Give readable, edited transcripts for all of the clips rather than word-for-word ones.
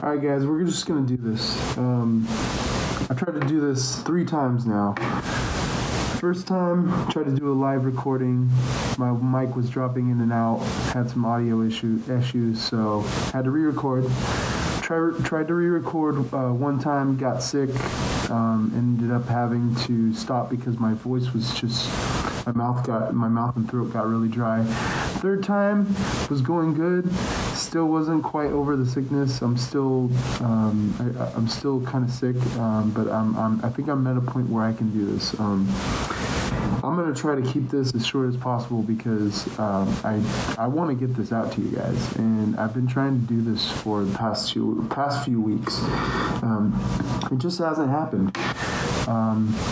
Alright guys, we're just gonna do this. I tried to do this 3 times now. First time, tried to do a live recording. My mic was dropping in and out, had some audio issues, so had to re-record. Tried to re-record one time, got sick, ended up having to stop because my voice was just, my mouth and throat got really dry. Third time was going good, still wasn't quite over the sickness. I'm still kind of sick, but I think I'm at a point where I can do this. I'm gonna try to keep this as short as possible because I want to get this out to you guys, and I've been trying to do this for the past few weeks. It just hasn't happened.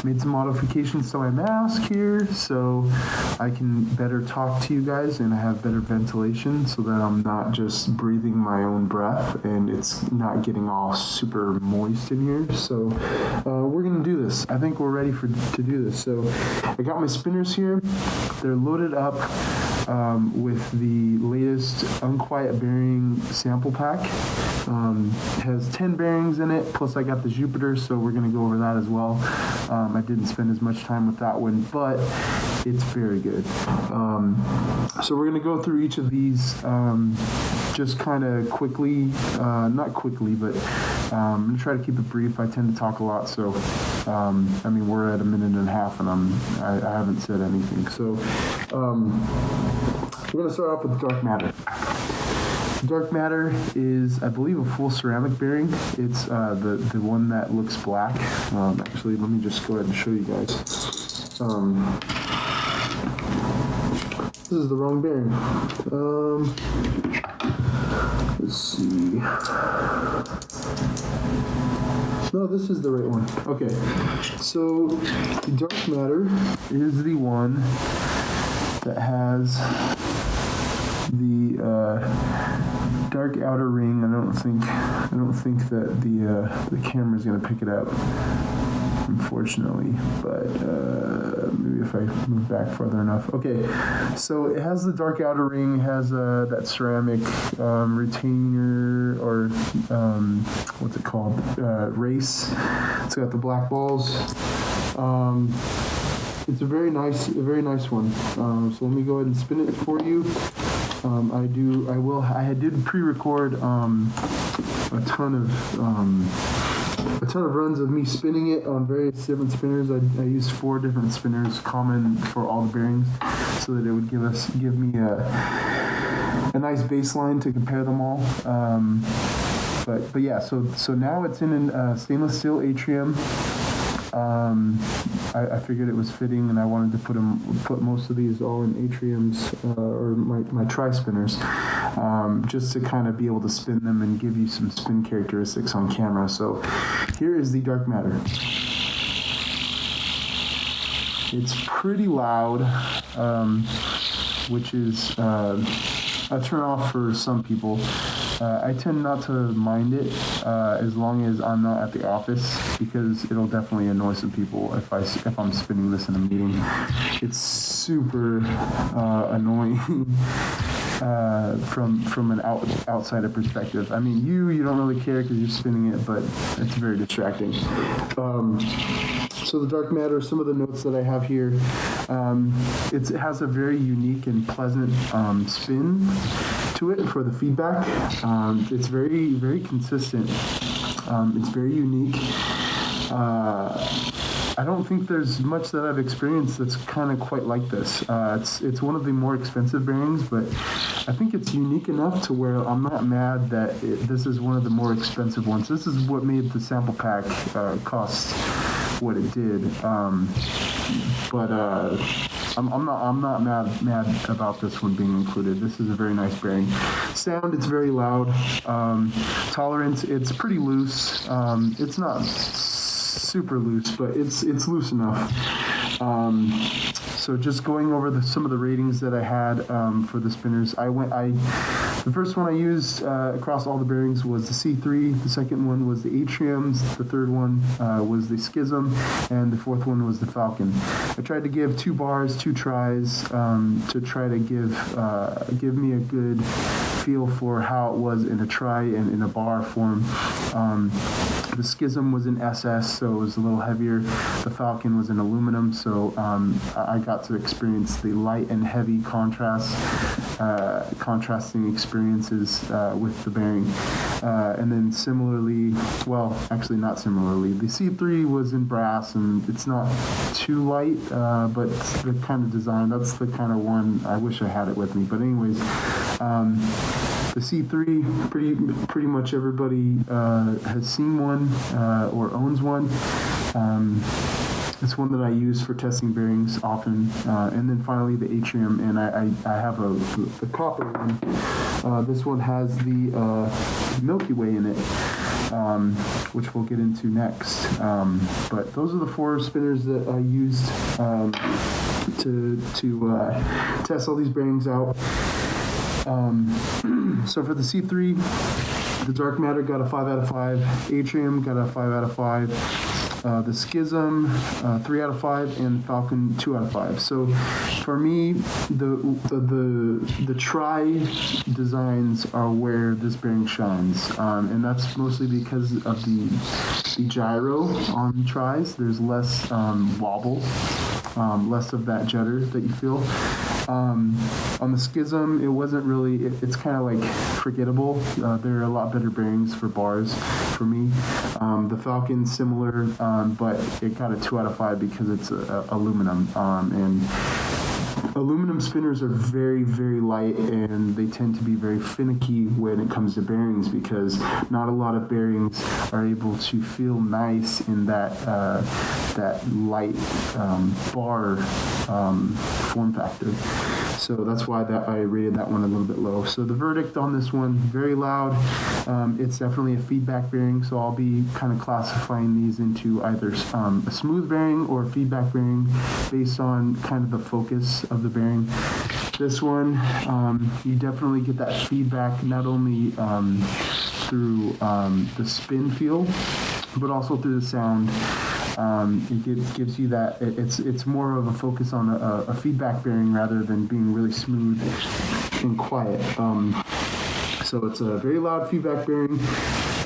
Made some modifications to my mask here so I can better talk to you guys and I have better ventilation so that I'm not just breathing my own breath and it's not getting all super moist in here. So we're gonna do this. I think we're ready to do this. So I got my spinners here. They're loaded up with the latest Unquiet Bearing Sample Pack. It has 10 bearings in it, plus I got the Jupiter, so we're going to go over that as well. I didn't spend as much time with that one, but it's very good. So we're going to go through each of these just kind of quickly, not quickly, but I'm going to try to keep it brief. I tend to talk a lot, so I mean, we're at 1.5 minutes and I haven't said anything. So we're going to start off with dark matter. Dark matter is, I believe, a full ceramic bearing. It's the one that looks black. Actually, let me just go ahead and show you guys. This is the wrong bearing. Let's see. No, this is the right one. Okay, so the dark matter is the one that has the dark outer ring. I don't think that the camera's gonna pick it up, unfortunately, but maybe if I move back farther enough. Okay, so it has the dark outer ring, has that ceramic retainer, or what's it called, race. It's got the black balls. It's a very nice one. So let me go ahead and spin it for you. I did pre-record a ton of runs of me spinning it on various different spinners. I used 4 different spinners, common for all the bearings, so that it would give me a nice baseline to compare them all. But yeah, so now it's in a stainless steel Atrium. I figured it was fitting, and I wanted to put most of these all in Atriums, or my tri-spinners, just to kind of be able to spin them and give you some spin characteristics on camera. So here is the dark matter. It's pretty loud, which is a turn off for some people. I tend not to mind it as long as I'm not at the office, because it'll definitely annoy some people if I'm spinning this in a meeting. It's super annoying from an outsider perspective. I mean, you don't really care because you're spinning it, but it's very distracting. So the dark matter, some of the notes that I have here, it has a very unique and pleasant spin to it for the feedback. It's very, very consistent. It's very unique. I don't think there's much that I've experienced that's kind of quite like this. It's one of the more expensive bearings, but I think it's unique enough to where I'm not mad that this is one of the more expensive ones. This is what made the sample pack cost what it did. But I'm not mad about this one being included. This is a very nice bearing. Sound, it's very loud. Tolerance, it's pretty loose. It's not super loose, but it's loose enough. So just going over some of the ratings that I had for the spinners, the first one I used across all the bearings was the C3, the second one was the Atriums, the third one was the Schism, and the fourth one was the Falcon. I tried to give 2 bars, 2 tries to try to give me a good feel for how it was in a try and in a bar form. The Schism was in SS, so it was a little heavier. The Falcon was in aluminum, so I got to experience the light and heavy contrasting experiences with the bearing. And then similarly, well, actually not similarly, the C3 was in brass, and it's not too light, but it's the kind of design, that's the kind of one, I wish I had it with me. But anyways, the C3, pretty much everybody has seen one or owns one. It's one that I use for testing bearings often. And then finally the Atrium, and I have the copper one. This one has the Milky Way in it, which we'll get into next. But those are the 4 spinners that I used to test all these bearings out. So for the C3, the dark matter got a 5 out of 5, Atrium got a 5 out of 5, the Schism 3 out of 5, and Falcon 2 out of 5. So for me, the try designs are where this bearing shines, and that's mostly because of the gyro on tries. There's less wobble, less of that judder that you feel. On the Schism, it wasn't really, it's kind of like forgettable. There are a lot better bearings for bars for me. The Falcon, similar, but it got a 2 out of 5 because it's aluminum. And aluminum spinners are very, very light, and they tend to be very finicky when it comes to bearings, because not a lot of bearings are able to feel nice in that light bar form factor. So that's why I rated that one a little bit low. So the verdict on this one, very loud. It's definitely a feedback bearing, so I'll be kind of classifying these into either a smooth bearing or a feedback bearing based on kind of the focus of the bearing. This one, you definitely get that feedback not only through the spin feel, but also through the sound. It gives you that, it's more of a focus on a feedback bearing rather than being really smooth and quiet. So it's a very loud feedback bearing,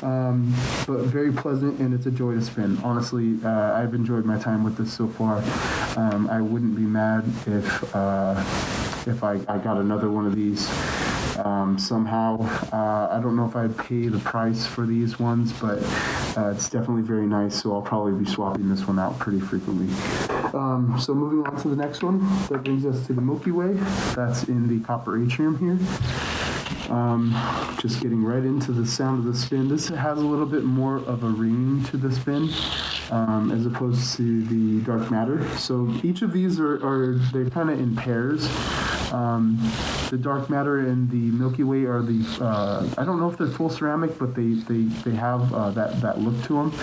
but very pleasant, and it's a joy to spin. Honestly, I've enjoyed my time with this so far. I wouldn't be mad if I got another one of these. Somehow, I don't know if I'd pay the price for these ones, but it's definitely very nice, so I'll probably be swapping this one out pretty frequently. So moving on to the next one, that brings us to the Milky Way. That's in the copper Atrium here. Just getting right into the sound of the spin. This has a little bit more of a ring to the spin, as opposed to the dark matter. So each of these they're kind of in pairs. The dark matter and the Milky Way are the, I don't know if they're full ceramic, but they have that look to them.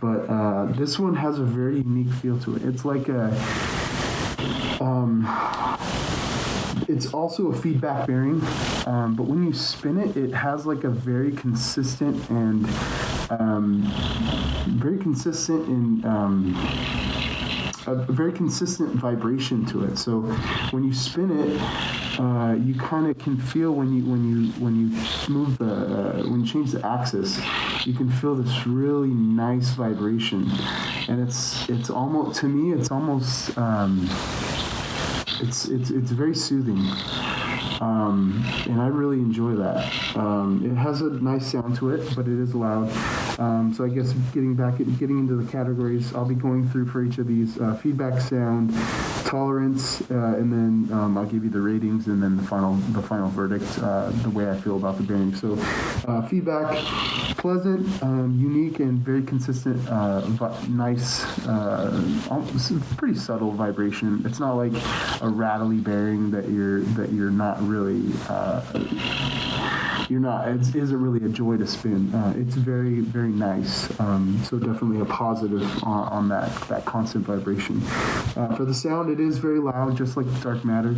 But this one has a very unique feel to it. It's like it's also a feedback bearing, but when you spin it, it has like a very consistent a very consistent vibration to it. So when you spin it, you kind of can feel when you move when you change the axis, you can feel this really nice vibration, and it's almost, to me, it's almost it's very soothing. And I really enjoy that. It has a nice sound to it, but it is loud. So I guess getting into the categories, I'll be going through for each of these feedback, sound, tolerance, and then I'll give you the ratings and then the final verdict, the way I feel about the bearing. So feedback, pleasant, unique, and very consistent, nice, pretty subtle vibration. It's not like a rattly bearing that you're not really it isn't really a joy to spin. It's very, very nice. So definitely a positive on that constant vibration. For the sound, it is very loud, just like dark matter.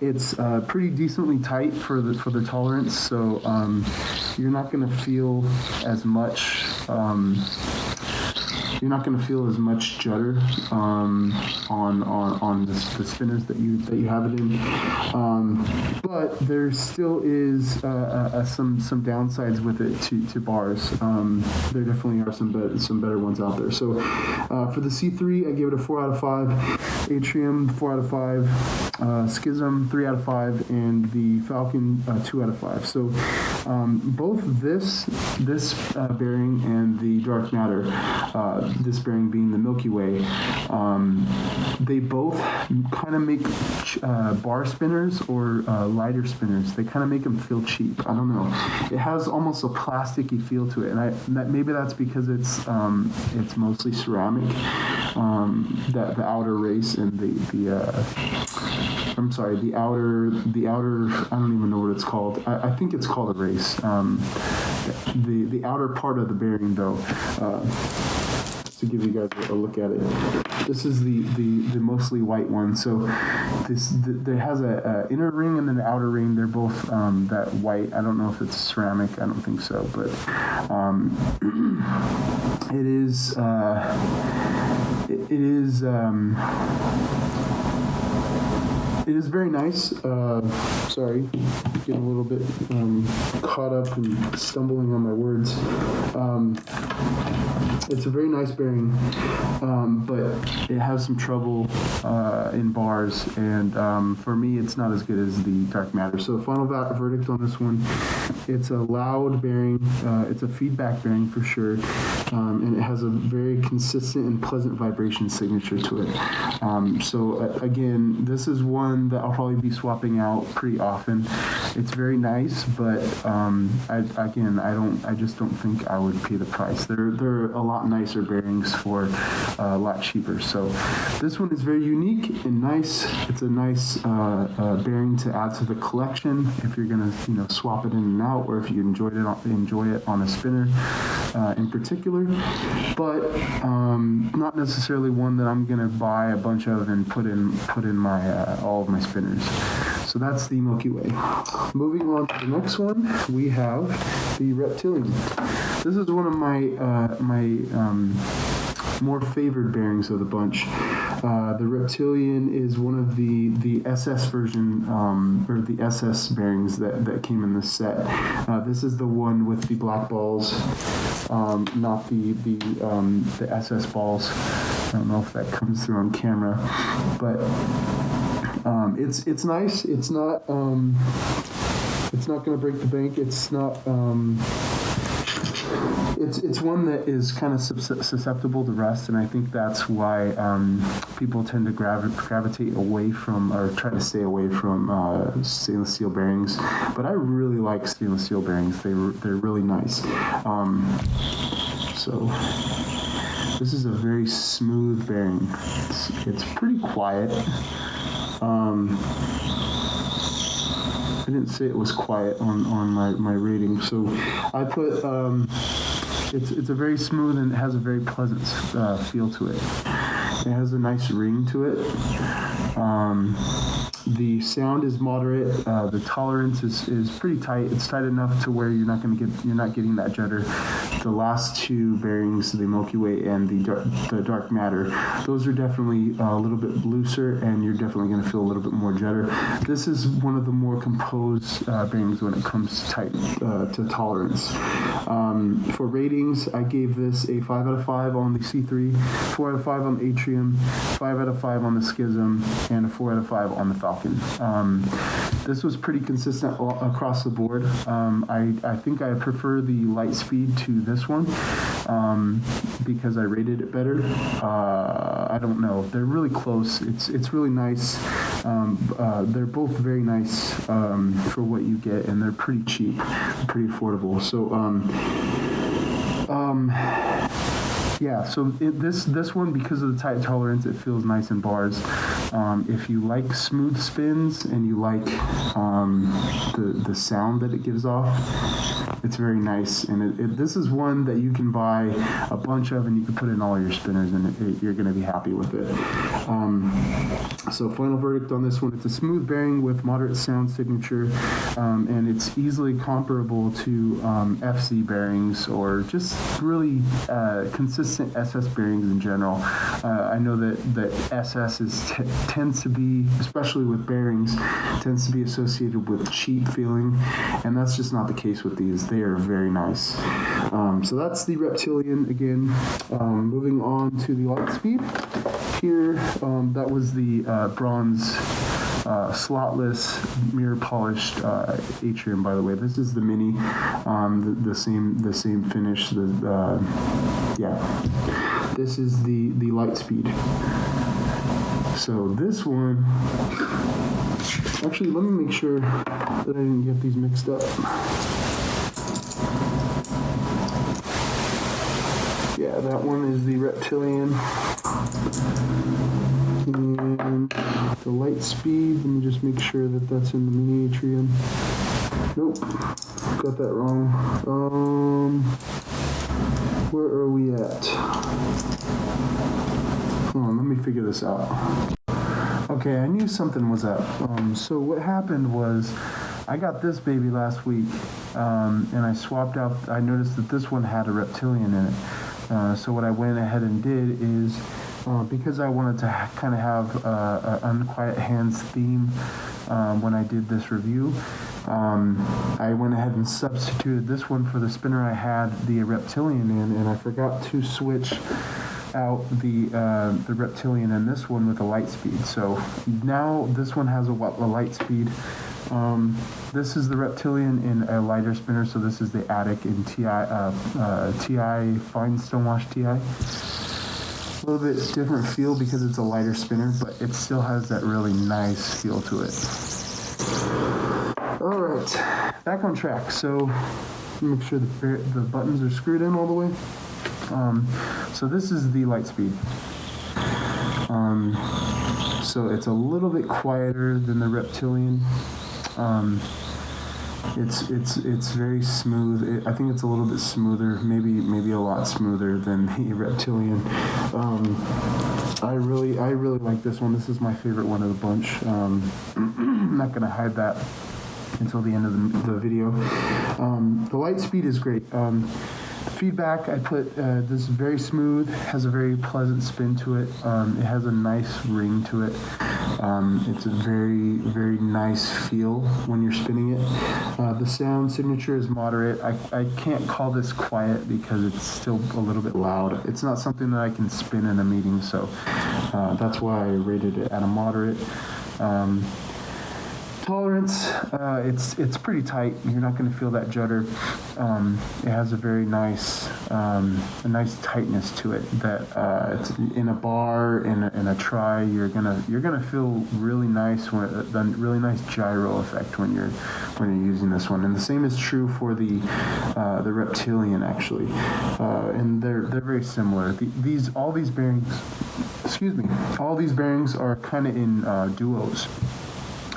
It's pretty decently tight for the tolerance, so you're not going to feel as much. You're not going to feel as much judder on the spinners that you have it in, but there still is some downsides with it to bars. There definitely are some better ones out there. So for the C3, I gave it a 4 out of 5. Atrium 4 out of 5. Schism 3 out of 5, and the Falcon 2 out of 5. So both this bearing and the dark matter. This bearing being the Milky Way, they both kind of make bar spinners or lighter spinners. They kind of make them feel cheap. I don't know. It has almost a plasticky feel to it, and maybe that's because it's mostly ceramic. The outer race and the outer. I don't even know what it's called. I think it's called a race. The outer part of the bearing, though. To give you guys a look at it, this is the mostly white one. So there has a inner ring and then an outer ring. They're both that white. I don't know if it's ceramic. I don't think so, but it is. It is very nice. Sorry, getting a little bit caught up and stumbling on my words. It's a very nice bearing, but it has some trouble in bars, and for me, it's not as good as the dark matter. So final verdict on this one, it's a loud bearing. It's a feedback bearing for sure, and it has a very consistent and pleasant vibration signature to it. So again, this is one that I'll probably be swapping out pretty often. It's very nice, but I just don't think I would pay the price. They're a lot nicer bearings for a lot cheaper. So this one is very unique and nice. It's a nice bearing to add to the collection if you're gonna swap it in and out, or if you enjoy it on a spinner in particular. But not necessarily one that I'm gonna buy a bunch of and put in my all of my spinners. So that's the Milky Way. Moving on to the next one, we have the Reptilian. This is one of my more favored bearings of the bunch. The Reptilian is one of the SS version, or the SS bearings that came in this set. This is the one with the black balls, not the SS balls. I don't know if that comes through on camera, but it's nice. It's not going to break the bank. It's not. It's one that is kind of susceptible to rust, and I think that's why people tend to gravitate away from, or try to stay away from stainless steel bearings. But I really like stainless steel bearings. They're really nice. So this is a very smooth bearing. It's pretty quiet. I didn't say it was quiet on my rating, so I put it's a very smooth and it has a very pleasant feel to it. It has a nice ring to it. The sound is moderate. The tolerance is pretty tight. It's tight enough to where you're not getting that judder. The last two bearings, the Milky Way and the dark matter, those are definitely a little bit looser, and you're definitely going to feel a little bit more judder. This is one of the more composed bearings when it comes to tolerance. For ratings, I gave this a 5 out of 5 on the C3, 4 out of 5 on the Atrium, 5 out of 5 on the Schism, and a 4 out of 5 on the Falcon. This was pretty consistent across the board. I think I prefer the Lightspeed to this one because I rated it better. I don't know. They're really close. It's really nice. They're both very nice for what you get, and they're pretty cheap, pretty affordable. So yeah, so this one, because of the tight tolerance, it feels nice in bars. If you like smooth spins and you like the sound that it gives off, it's very nice. And this is one that you can buy a bunch of, and you can put in all your spinners, and you're going to be happy with it. So final verdict on this one: it's a smooth bearing with moderate sound signature, and it's easily comparable to FZ bearings or just really consistent SS bearings in general. I know that SS tends to be, especially with bearings, tends to be associated with cheap feeling, and that's just not the case with these. They are very nice. So that's the Reptilian again. Moving on to the Lightspeed. Here, that was the bronze slotless mirror polished Atrium. By the way, this is the mini, the same finish. This is the Lightspeed. So this one, actually, let me make sure that I didn't get these mixed up. Yeah, that one is the Reptilian. And the Lightspeed, let me just make sure that that's in the mini Atrium. Nope, got that wrong. Where are we at? Hold on, let me figure this out. Okay, I knew something was up. So what happened was, I got this baby last week, and I swapped out. I noticed that this one had a Reptilian in it. So what I went ahead and did is, because I wanted to kind of have an Unquiet Hands theme when I did this review, I went ahead and substituted this one for the spinner I had the Reptilian in, and I forgot to switch out the Reptilian in this one with a Lightspeed. So now this one has a Lightspeed. This is the Reptilian in a lighter spinner, so this is the Attic in TI Fine Stonewash TI. A little bit different feel because it's a lighter spinner, but it still has that really nice feel to it. All right, back on track. So make sure the buttons are screwed in all the way. So this is the Lightspeed. So it's a little bit quieter than the Reptilian. It's very smooth. I think it's a little bit smoother, maybe a lot smoother than the Reptilian. I really like this one. This is my favorite one of the bunch. I'm not gonna hide that until the end of the video. The Lightspeed is great. Feedback, I put this is very smooth, has a very pleasant spin to it. It has a nice ring to it. It's a very, very nice feel when you're spinning it. The sound signature is moderate. I can't call this quiet because it's still a little bit loud. It's not something that I can spin in a meeting, so that's why I rated it at a moderate. Tolerance, it's pretty tight. You're not going to feel that judder. It has a very nice tightness to it that it's in a bar, in a try, you're gonna feel really nice really nice gyro effect when you're using this one. And the same is true for the Reptilian actually, and they're very similar. All these bearings are kind of in duos.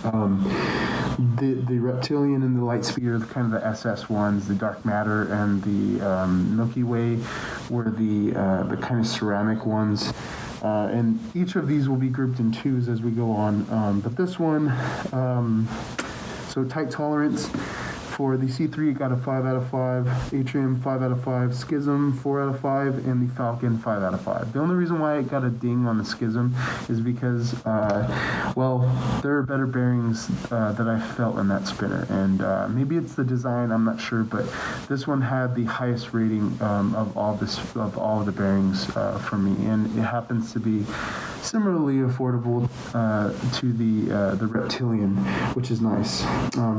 The Reptilian and the Lightspeed are kind of the SS ones. The Dark Matter and the Milky Way were the kind of ceramic ones. And each of these will be grouped in twos as we go on. But this one, so tight tolerance. For the C3, it got a 5 out of 5, Atrium 5 out of 5, Schism 4 out of 5, and the Falcon 5 out of 5. The only reason why it got a ding on the Schism is because, there are better bearings that I felt in that spinner, and maybe it's the design, I'm not sure, but this one had the highest rating of all of the bearings for me, and it happens to be similarly affordable to the Reptilian, which is nice.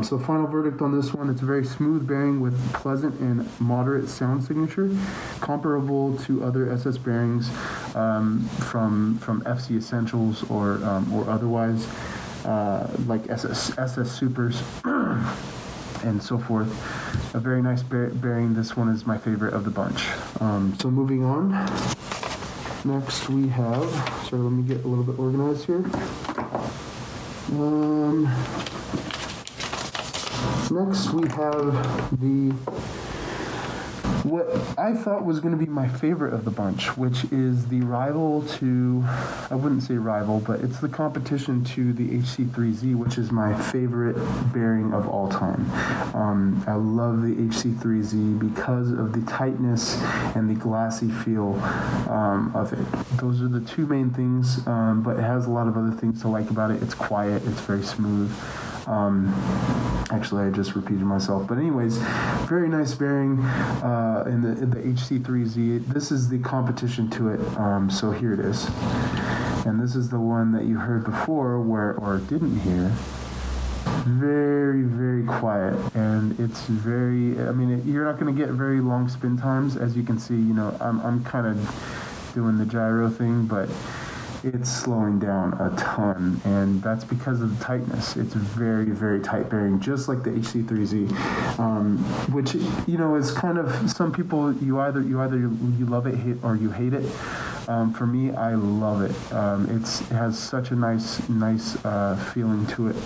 So final verdict on this one: it's a very smooth bearing with pleasant and moderate sound signature, comparable to other SS bearings from FZE Essentials or otherwise, like SS Supers and so forth. A very nice bearing. This one is my favorite of the bunch. So moving on. Next we have, sorry, let me get a little bit organized here. Next we have what I thought was going to be my favorite of the bunch, which is the rival to, I wouldn't say rival, but it's the competition to the HC3z, which is my favorite bearing of all time. I love the HC3z because of the tightness and the glassy feel of it. Those are the two main things, but it has a lot of other things to like about it. It's quiet, it's very smooth. Actually, I just repeated myself. But anyways, very nice bearing in the HC3z. This is the competition to it. So here it is. And this is the one that you heard before or didn't hear. Very, very quiet. And it's very, you're not going to get very long spin times. As you can see, I'm kind of doing the gyro thing, but it's slowing down a ton, and that's because of the tightness. It's very, very tight bearing, just like the HC3z, which is kind of, some people you love it or you hate it. For me, I love it. It has such a nice feeling to it,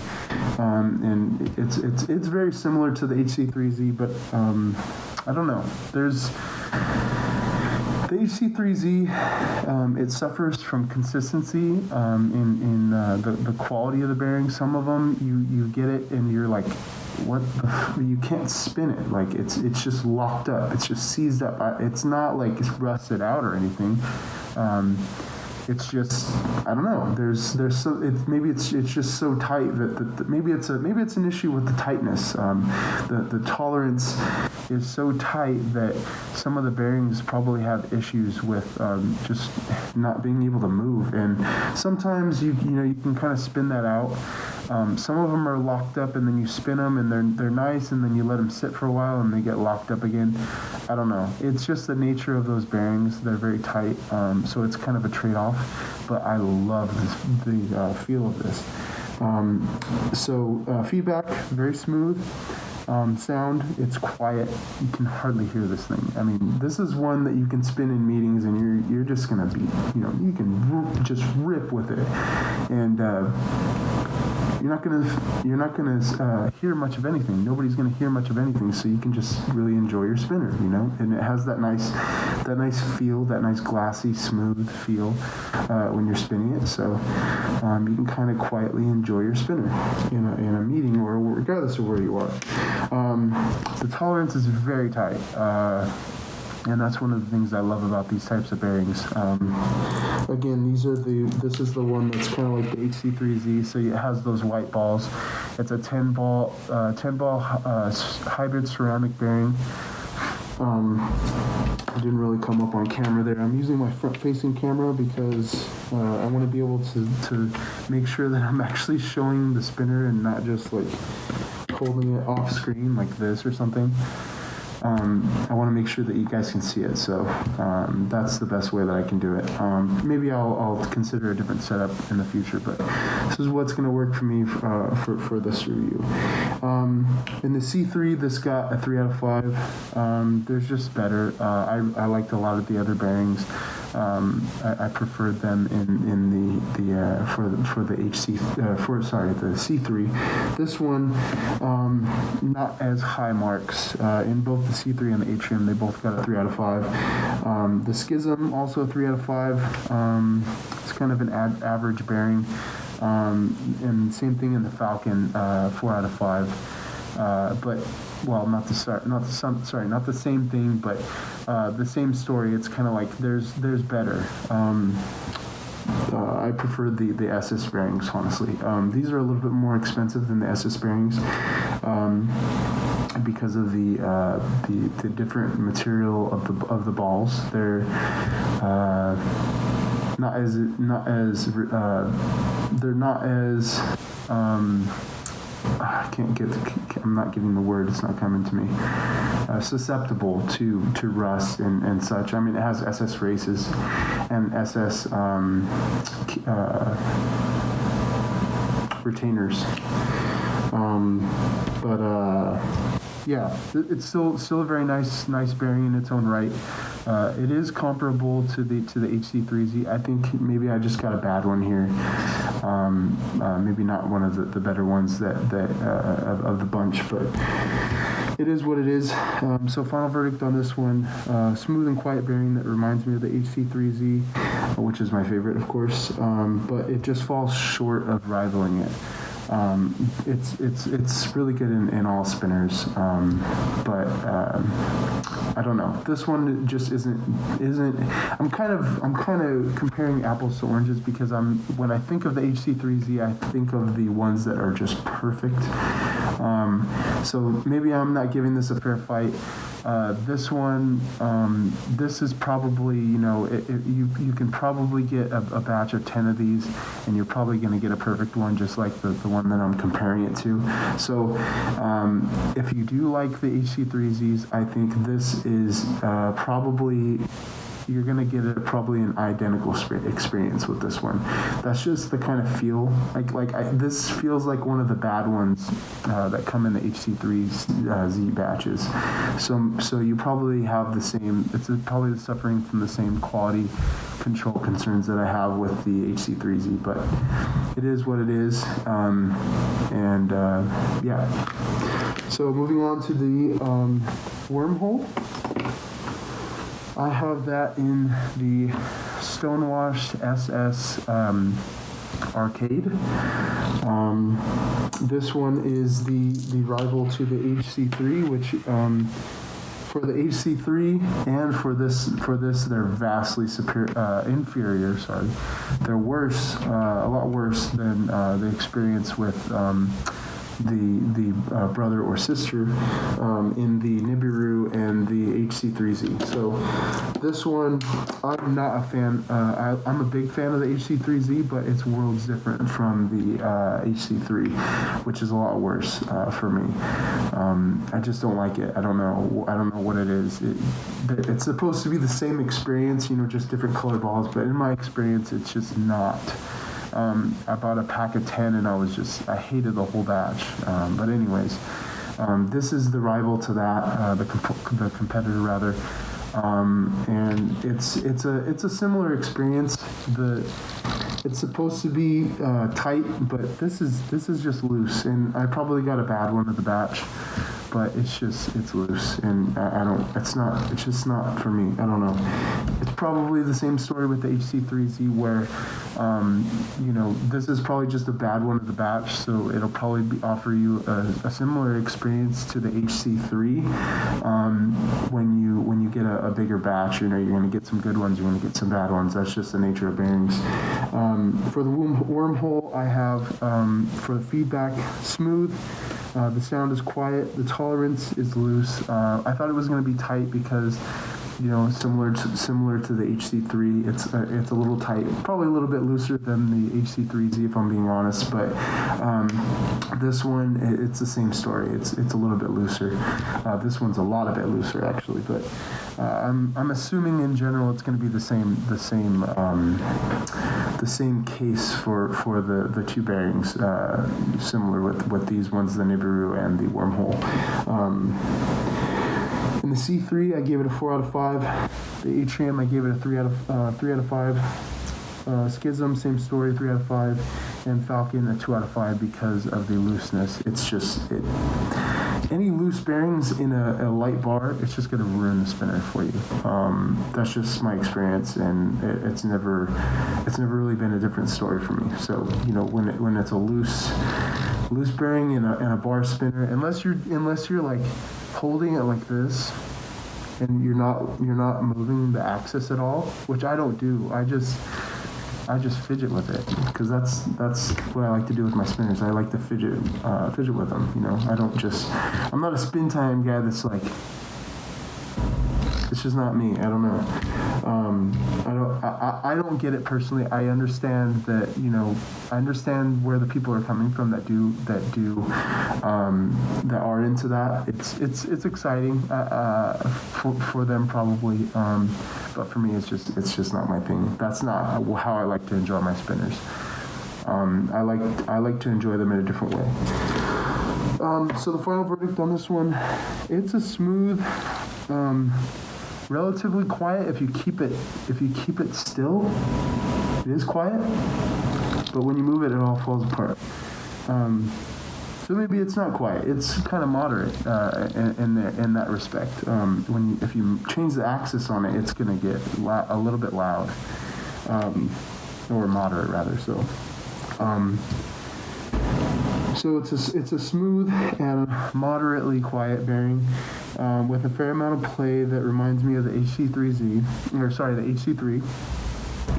and it's very similar to the HC3z, but I don't know. The HC3z, it suffers from consistency in the quality of the bearing. Some of them, you get it and you're like, what you can't spin it. Like it's just locked up. It's just seized up. It's not like it's rusted out or anything. It's just, I don't know. Maybe it's just so tight that maybe it's an issue with the tightness. The tolerance is so tight that some of the bearings probably have issues with just not being able to move. And sometimes you can kind of spin that out. Some of them are locked up, and then you spin them, and they're nice, and then you let them sit for a while, and they get locked up again. I don't know. It's just the nature of those bearings. They're very tight, so it's kind of a trade-off. But I love the feel of this. Feedback, very smooth. Sound, it's quiet. You can hardly hear this thing. This is one that you can spin in meetings, and you're just gonna be, you can just rip with it, and you're not gonna hear much of anything. Nobody's gonna hear much of anything, so you can just really enjoy your spinner, And it has that nice feel, that nice glassy, smooth feel when you're spinning it. So you can kind of quietly enjoy your spinner in a meeting or regardless of where you are. The tolerance is very tight. And that's one of the things I love about these types of bearings. Again, this is the one that's kind of like the HC3z, so it has those white balls. It's a 10 ball hybrid ceramic bearing. It didn't really come up on camera there. I'm using my front-facing camera because I want to be able to make sure that I'm actually showing the spinner and not just like holding it off screen like this or something. I want to make sure that you guys can see it, so that's the best way that I can do it. Maybe I'll consider a different setup in the future, but this is what's going to work for me for this review. In the C3, this got a 3 out of 5. There's just better. I liked a lot of the other bearings. I preferred them in the C3. This one, not as high marks. In both the C3 and the Atrium, they both got a 3 out of 5. The Schism, also a 3 out of 5. It's kind of an average bearing. And same thing in the Falcon, 4 out of 5. Not the same thing, but the same story. It's kind of like there's better. I prefer the SS bearings, honestly. These are a little bit more expensive than the SS bearings because of the different material of the balls. They're not as I'm not getting the word, it's not coming to me. Susceptible to rust and such. It has SS races and SS retainers. Yeah, it's still a very nice bearing in its own right. It is comparable to the HC3z. I think maybe I just got a bad one here. Maybe not one of the better ones that of the bunch, but it is what it is. So final verdict on this one: smooth and quiet bearing that reminds me of the HC3z, which is my favorite, of course. But it just falls short of rivaling it. It's really good in all spinners, but I don't know. This one just isn't. I'm kind of comparing apples to oranges because when I think of the HC3z, I think of the ones that are just perfect. So maybe I'm not giving this a fair fight. This one, this is probably, you can probably get a batch of 10 of these, and you're probably going to get a perfect one, just like the one that I'm comparing it to. So if you do like the HC3Zs, I think this is probably, you're going to get probably an identical experience with this one. That's just the kind of feel. This feels like one of the bad ones that come in the HC3Z batches. So you probably have the same, it's probably suffering from the same quality control concerns that I have with the HC3Z, but it is what it is. Yeah. So moving on to the Wormhole. I have that in the Stonewashed SS Arcade. This one is the rival to the HC3, which for the HC3 and for this they're vastly inferior. Sorry, they're worse, a lot worse than the experience with the brother or sister in the Nibiru and the HC3Z. So this one, I'm not a fan. I'm a big fan of the HC3Z, but it's worlds different from the HC3, which is a lot worse for me. I just don't like it. I don't know what it is. It's supposed to be the same experience, just different color balls, but in my experience, it's just not. I bought a pack of 10 and I hated the whole batch. But anyways, this is the rival to that, the competitor rather. And it's a similar experience. It's supposed to be tight, but this is just loose. And I probably got a bad one of the batch, but it's loose, and it's just not for me. I don't know. It's probably the same story with the HC3Z where, this is probably just a bad one of the batch, so it'll probably offer you a similar experience to the HC3. When you get a bigger batch, you're going to get some good ones, you're going to get some bad ones. That's just the nature of bearings. For the Wormhole, I have for the feedback, smooth. The sound is quiet. The tolerance is loose. I thought it was going to be tight because, similar to the HC3, it's a little tight, probably a little bit looser than the HC3Z if I'm being honest. But this one, it's the same story. It's a little bit looser. This one's a lot bit looser actually. But I'm assuming in general it's going to be the same case for the two bearings, similar with these ones, the Nibiru and the Wormhole. In the C3, I gave it a 4 out of 5. The Atrium, I gave it a 3 out of 5. Schism, same story, 3 out of 5. And Falcon, a 2 out of 5 because of the looseness. It's just any loose bearings in a light bar, it's just going to ruin the spinner for you. That's just my experience, and it's never really been a different story for me. So when it's a loose bearing in a bar spinner, unless you're like holding it like this and you're not moving the axis at all, which I don't do. I just fidget with it because that's what I like to do with my spinners. I like to fidget with them. I'm not a spin time guy that's like, it's just not me. I don't know. I don't get it personally. I understand that, I understand where the people are coming from that are into that. It's exciting for them probably, but for me it's just not my thing. That's not how I like to enjoy my spinners. I like to enjoy them in a different way. So the final verdict on this one, it's a smooth relatively quiet if you keep it still. It is quiet, but when you move it, it all falls apart. So maybe it's not quiet. It's kind of moderate in that respect. If you change the axis on it, it's going to get a little bit loud, or moderate rather. So it's a smooth and moderately quiet bearing with a fair amount of play that reminds me of the HC3z, the HC3.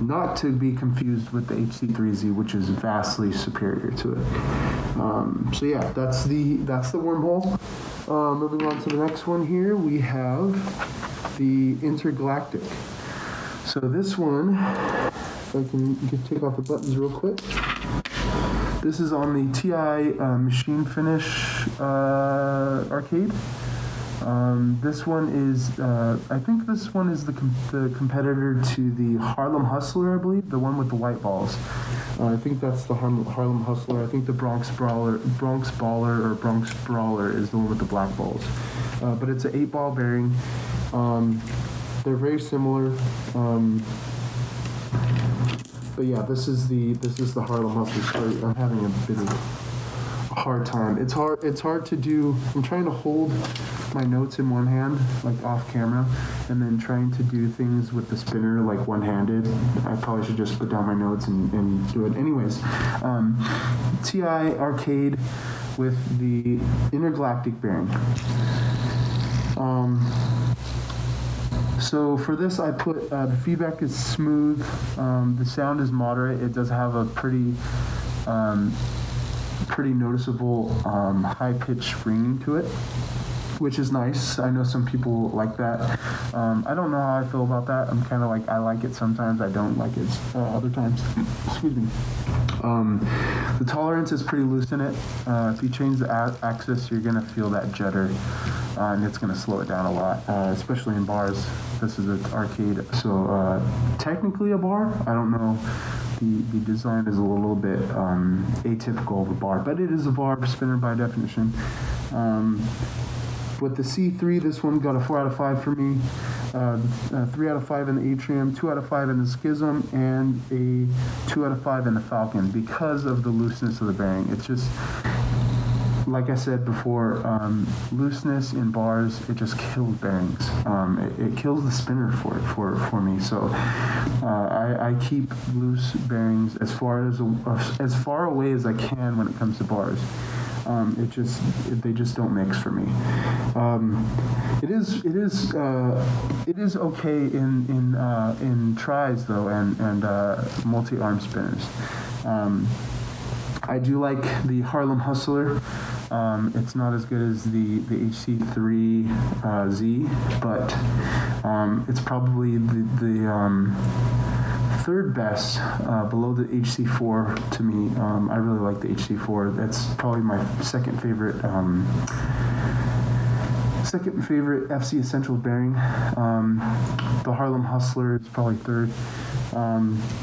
Not to be confused with the HC3z, which is vastly superior to it. So yeah, that's the Wormhole. Moving on to the next one here, we have the Intergalactic. So this one, if I can take off the buttons real quick. This is on the TI Machine Finish arcade. This one is, I think this one is the competitor to the Harlem Hustler, I believe, the one with the white balls. I think that's the Harlem Hustler. I think the Bronx Brawler is the one with the black balls. But it's an 8-ball bearing. They're very similar. But yeah, this is the Harlem Hustler story. I'm having a bit of a hard time. It's hard to do. I'm trying to hold my notes in one hand, like off camera, and then trying to do things with the spinner, like one-handed. I probably should just put down my notes and do it. Anyways, TI arcade with the Intergalactic bearing. So for this, I put the feedback is smooth. The sound is moderate. It does have a pretty noticeable high-pitched ringing to it, which is nice. I know some people like that. I don't know how I feel about that. I'm kind of like, I like it sometimes, I don't like it other times. Excuse me. The tolerance is pretty loose in it. If you change the axis, you're going to feel that judder, and it's going to slow it down a lot, especially in bars. This is an arcade, so technically a bar. I don't know. The design is a little bit atypical of a bar, but it is a bar spinner by definition. With the C3, this one got a 4 out of 5 for me, 3 out of 5 in the Atrium, 2 out of 5 in the Schism, and a 2 out of 5 in the Falcon because of the looseness of the bearing. It's just, like I said before, looseness in bars, it just kills bearings. It kills the spinner for me. So I keep loose bearings as far away as I can when it comes to bars. They just don't mix for me. It is okay in tries though, and multi-arm spinners. I do like the Harlem Hustler. It's not as good as the HC3z, but it's probably the third best below the HC4 to me. I really like the HC4. That's probably my second favorite FZE Essentials bearing. The Harlem Hustler is probably third.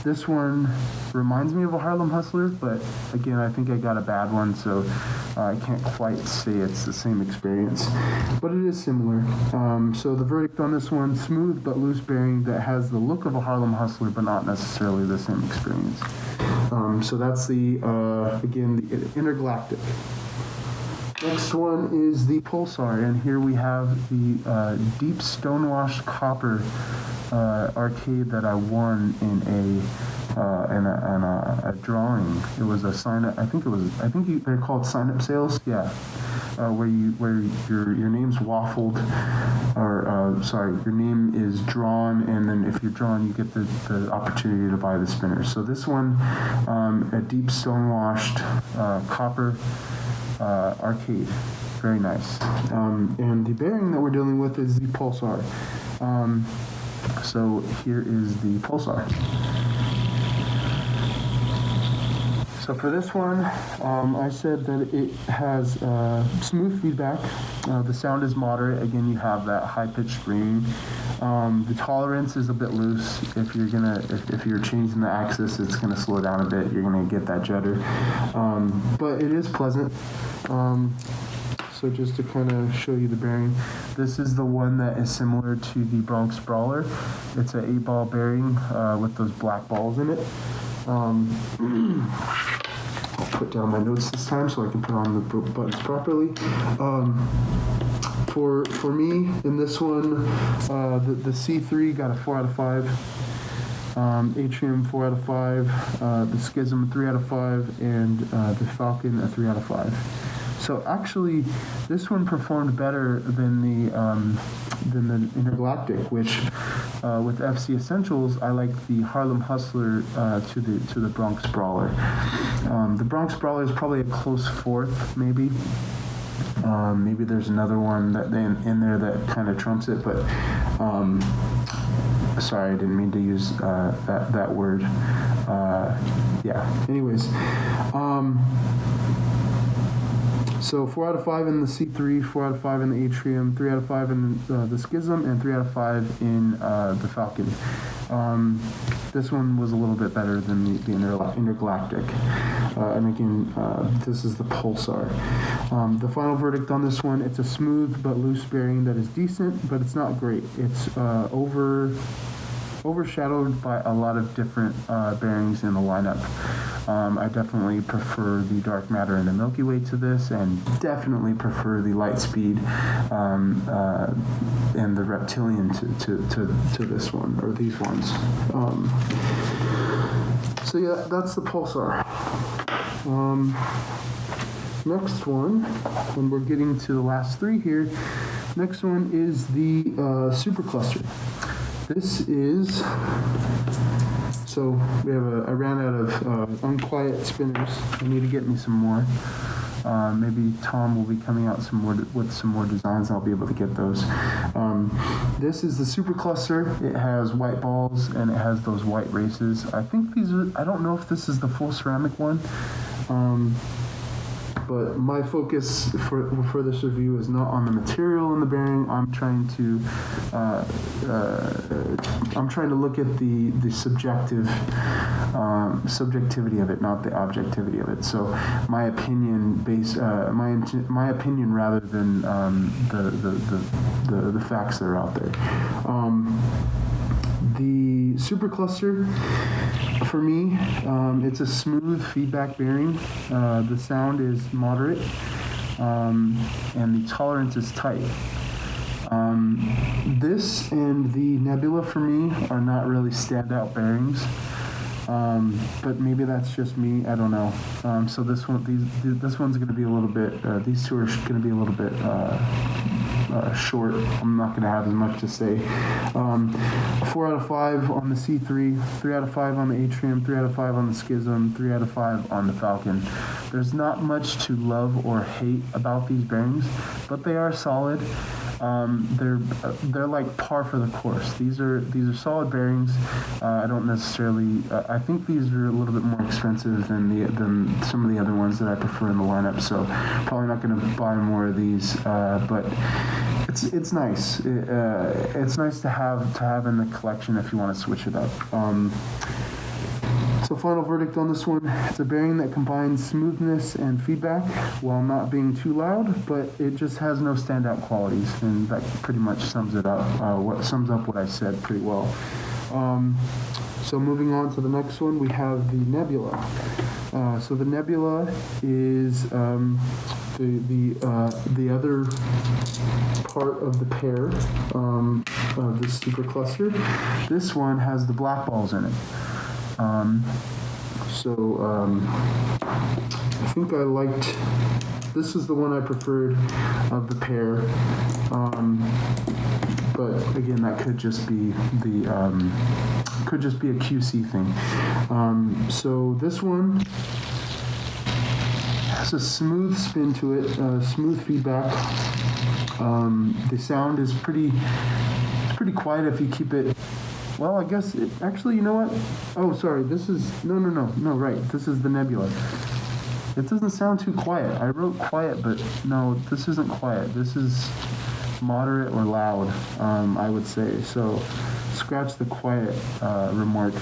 This one reminds me of a Harlem Hustler, but again, I think I got a bad one, so I can't quite say it's the same experience, but it is similar. So the verdict on this one, smooth but loose bearing that has the look of a Harlem Hustler, but not necessarily the same experience. So that's again, the Intergalactic. Next one is the Pulsar, and here we have the deep stonewashed copper arcade that I won in a drawing. It was a sign up. I think they're called sign up sales. Yeah, where your name's waffled, or your name is drawn, and then if you're drawn, you get the opportunity to buy the spinner. So this one, a deep stonewashed copper arcade, very nice. And the bearing that we're dealing with is the Pulsar. So here is the Pulsar. So for this one, I said that it has smooth feedback. The sound is moderate. Again, you have that high-pitched ringing. The tolerance is a bit loose. If you're changing the axis, it's gonna slow down a bit. You're gonna get that judder. But it is pleasant. So So just to kind of show you the bearing, this is the one that is similar to the Bronx Brawler. It's an 8-ball bearing with those black balls in it. I'll put down my notes this time so I can put on the buttons properly. For me, in this one, the C3 got a 4 out of 5. Atrium 4 out of 5, the Schism 3 out of 5, and the Falcon a 3 out of 5. So actually, this one performed better than the Intergalactic, which with FC Essentials, I like the Harlem Hustler to the Bronx Brawler. The Bronx Brawler is probably a close fourth, maybe. Maybe there's another one that in there that kind of trumps it, but sorry, I didn't mean to use that word. Yeah. Anyways, so 4 out of 5 in the C3, 4 out of 5 in the Atrium, 3 out of 5 in the Schism, and 3 out of 5 in the Falcon. This one was a little bit better than the Intergalactic. And again, this is the Pulsar. The final verdict on this one, it's a smooth but loose bearing that is decent, but it's not great. It's overshadowed by a lot of different bearings in the lineup. I definitely prefer the Dark Matter and the Milky Way to this, and definitely prefer the Lightspeed and the Reptilian to this one, or these ones. So yeah, that's the Pulsar. Next one, and we're getting to the last three here, next one is the Supercluster. This is, so we have I ran out of Unquiet spinners. I need to get me some more. Maybe Tom will be coming out with some more designs. I'll be able to get those. This is the Supercluster. It has white balls and it has those white races. I think these are, I don't know if this is the full ceramic one. But my focus for this review is not on the material in the bearing. I'm trying to look at the subjectivity of it, not the objectivity of it. So my opinion my opinion rather than the facts that are out there. The Supercluster, for me, it's a smooth feedback bearing. The sound is moderate, and the tolerance is tight. This and the Nebula, for me, are not really standout bearings. But maybe that's just me. I don't know. So this one's going to be a little bit. These two are going to be a little bit short. I'm not going to have as much to say. 4 out of 5 on the C3, 3 out of 5 on the Atrium, 3 out of 5 on the Schism, 3 out of 5 on the Falcon. There's not much to love or hate about these bearings, but they are solid. They're like par for the course. These are solid bearings. I don't necessarily. I think these are a little bit more expensive than some of the other ones that I prefer in the lineup. So probably not going to buy more of these. But it's nice. It's nice to have in the collection if you want to switch it up. So final verdict on this one, it's a bearing that combines smoothness and feedback while not being too loud, but it just has no standout qualities, and that pretty much sums it up, sums up what I said pretty well. So moving on to the next one, we have the Nebula. So the Nebula is the other part of the pair of this Supercluster. This one has the black balls in it. I think I liked, this is the one I preferred of the pair, but again, that could just be a QC thing. So this one has a smooth spin to it, smooth feedback. The sound is pretty quiet if you keep it. Well, I guess actually, you know what? Oh, sorry. This is no, right. This is the Nebula. It doesn't sound too quiet. I wrote quiet, but no, this isn't quiet. This is moderate or loud, I would say. So, scratch the quiet remark.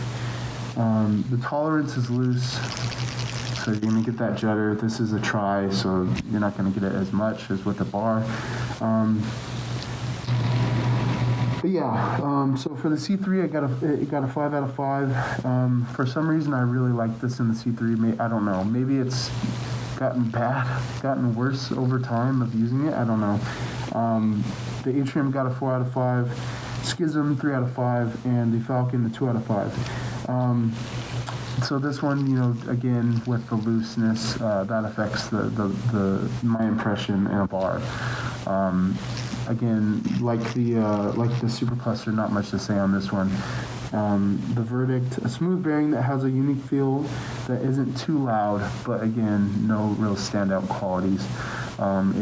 The tolerance is loose. So you're going to get that judder. This is a tri, so you're not going to get it as much as with the bar. But yeah, so for the C3, it got a 5 out of 5. For some reason, I really like this in the C3. I don't know. Maybe it's gotten worse over time of using it. I don't know. The Atrium got a 4 out of 5. Schism 3 out of 5, and the Falcon a 2 out of 5. So this one, again with the looseness, that affects my impression in a bar. Again, like the supercluster, not much to say on this one. The verdict: a smooth bearing that has a unique feel that isn't too loud, but again, no real standout qualities.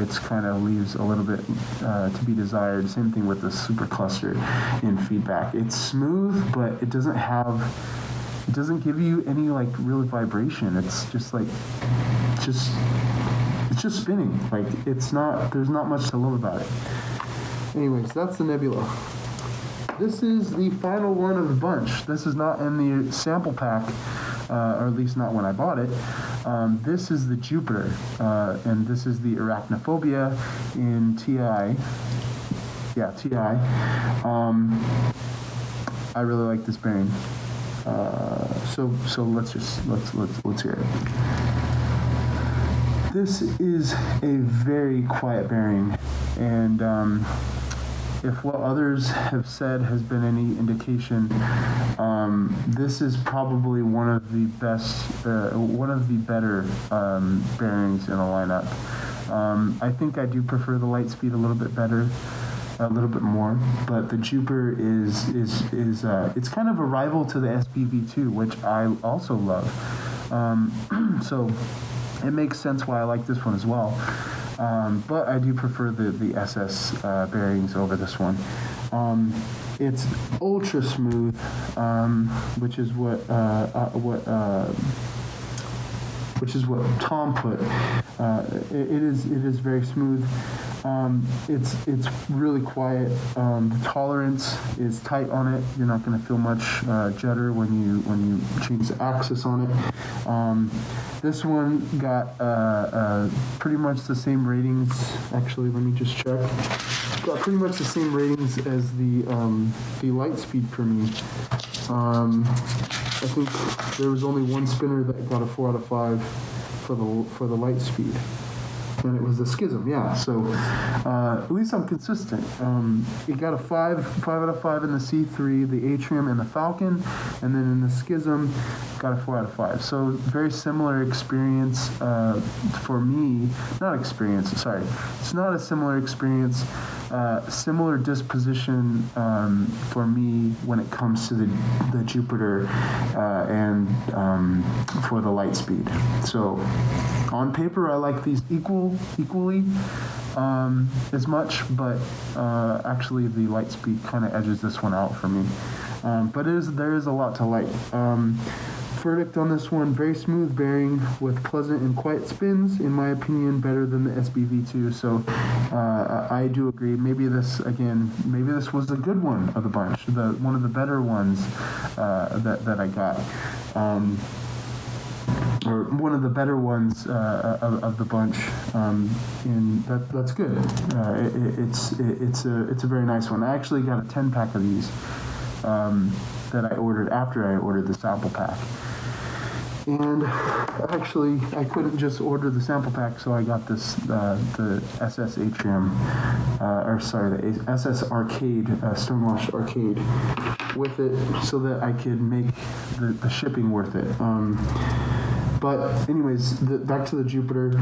It's kind of leaves a little bit to be desired. Same thing with the supercluster in feedback. It's smooth, but it doesn't give you any like real vibration. It's just spinning. Like there's not much to love about it. Anyways, that's the Nebula. This is the final one of the bunch. This is not in the sample pack, or at least not when I bought it. This is the Jupiter, and this is the Arachnophobia in TI. Yeah, TI. I really like this bearing. So let's hear it. This is a very quiet bearing, and if what others have said has been any indication, this is probably one of the better bearings in a lineup. I think I do prefer the Lightspeed a little bit more, but the Jupiter is it's kind of a rival to the SPV2, which I also love. So it makes sense why I like this one as well. But I do prefer the SS bearings over this one. It's ultra smooth, which is what Tom put. It is very smooth. It's really quiet. The tolerance is tight on it. You're not going to feel much judder when you change the axis on it. This one got pretty much the same ratings. Actually, let me just check. Got pretty much the same ratings as the Lightspeed for me. I think there was only one spinner that got a 4 out of 5 for the Lightspeed, and it was the Schism. Yeah, so at least I'm consistent. It got a 5 out of 5 in the C3, the Atrium, and the Falcon, and then in the Schism, got a 4 out of 5. So very similar experience for me. Not experience. Sorry, it's not a similar experience. Similar disposition for me when it comes to the Jupiter and for the Lightspeed. So on paper, I like these equally as much, but actually the Lightspeed kind of edges this one out for me. But there is a lot to like. Verdict on this one: very smooth bearing with pleasant and quiet spins. In my opinion, better than the SBV2. So I do agree. Maybe this was a good one of the bunch, one of the better ones that I got. Or one of the better ones of the bunch, and that's good. It's a very nice one. I actually got a 10-pack of these that I ordered after I ordered the sample pack. And actually, I couldn't just order the sample pack, so I got this the SS Atrium, the SS Arcade, Stonewash Arcade, with it, so that I could make the shipping worth it. But anyways, back to the Jupiter.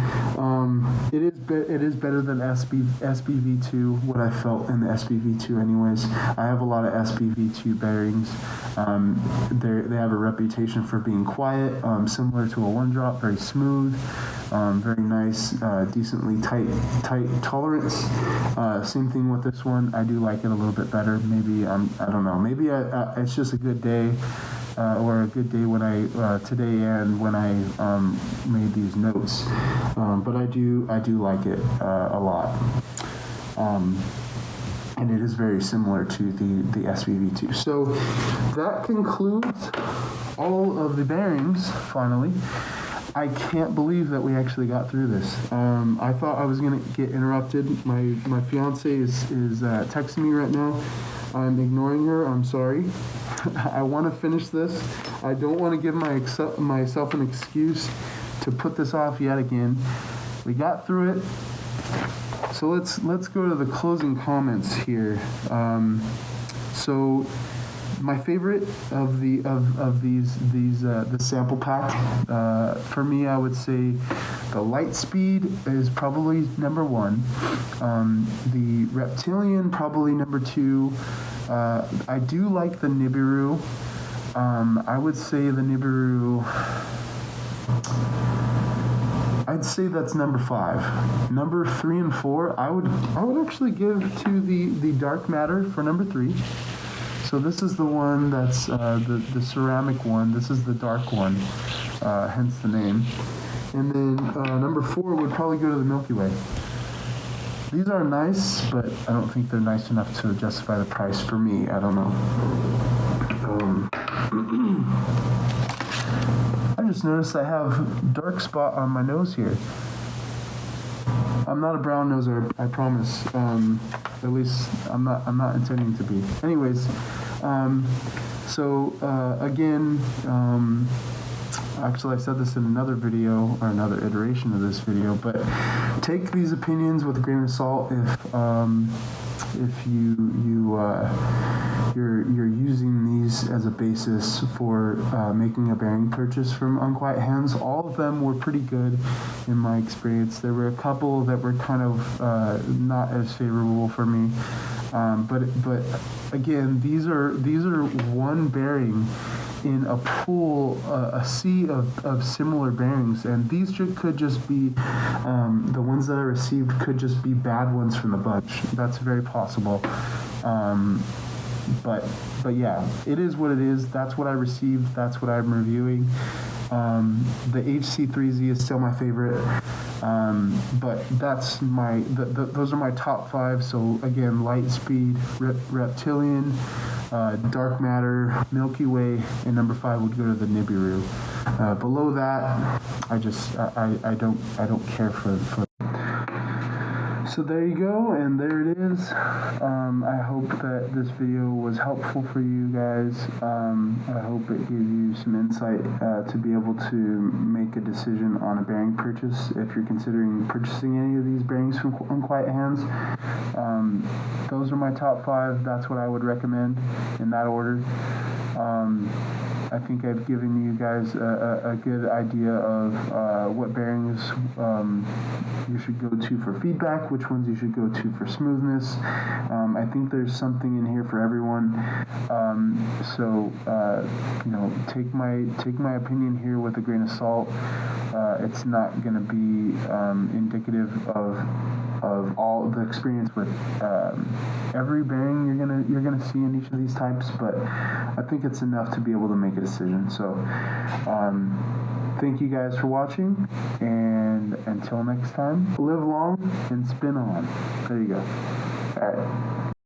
It is better than SBV2. What I felt in the SBV2, anyways. I have a lot of SBV2 bearings. They have a reputation for being quiet, similar to a one drop, very smooth, very nice, decently tight tolerance. Same thing with this one. I do like it a little bit better. Maybe I don't know. Maybe it's just a good day. Or a good day when today and when I made these notes, but I do like it a lot, and it is very similar to the SVV2. So that concludes all of the bearings. Finally, I can't believe that we actually got through this. I thought I was gonna get interrupted. My fiance is texting me right now. I'm ignoring her. I'm sorry. I want to finish this. I don't want to give myself an excuse to put this off yet again. We got through it. So let's go to the closing comments here. So my favorite of these the sample pack, for me, I would say the Lightspeed is probably number one. The Reptilian probably number two. I do like the Nibiru. I would say the Nibiru. I'd say that's number 5. Number 3 and 4, I would actually give to the dark matter for number 3. So this is the one that's the ceramic one. This is the dark one, hence the name. And then number 4 would probably go to the Milky Way. These are nice, but I don't think they're nice enough to justify the price for me. I don't know. I just noticed I have dark spot on my nose here. I'm not a brown noser, I promise. At least I'm not intending to be. Anyways, again, actually I said this in another video or another iteration of this video, but take these opinions with a grain of salt if you're using these as a basis for making a bearing purchase from Unquiet hands. All of them were pretty good in my experience. There were a couple that were kind of not as favorable for me, but again, these are one bearing in a pool, a sea of similar bearings, and these could just be the ones that I received could just be bad ones from the bunch. That's very possible. But yeah, it is what it is. That's what I received. That's what I'm reviewing. The HC3z is still my favorite, but that's those are my top 5. So again, Lightspeed, Reptilian, dark matter, Milky Way, and number 5 would go to the Nibiru. Below that, I don't care for. So there you go, and there it is. I hope that this video was helpful for you guys. I hope it gave you some insight to be able to make a decision on a bearing purchase if you're considering purchasing any of these bearings from Unquiet hands. Those are my top 5. That's what I would recommend in that order. I think I've given you guys a good idea of what bearings you should go to for feedback, which ones you should go to for smoothness. I think there's something in here for everyone. Take my opinion here with a grain of salt. It's not going to be indicative of all the experience with every bearing you're gonna see in each of these types, but I think it's enough to be able to make a decision. So thank you guys for watching, and until next time, live long and spin on. There you go. All right.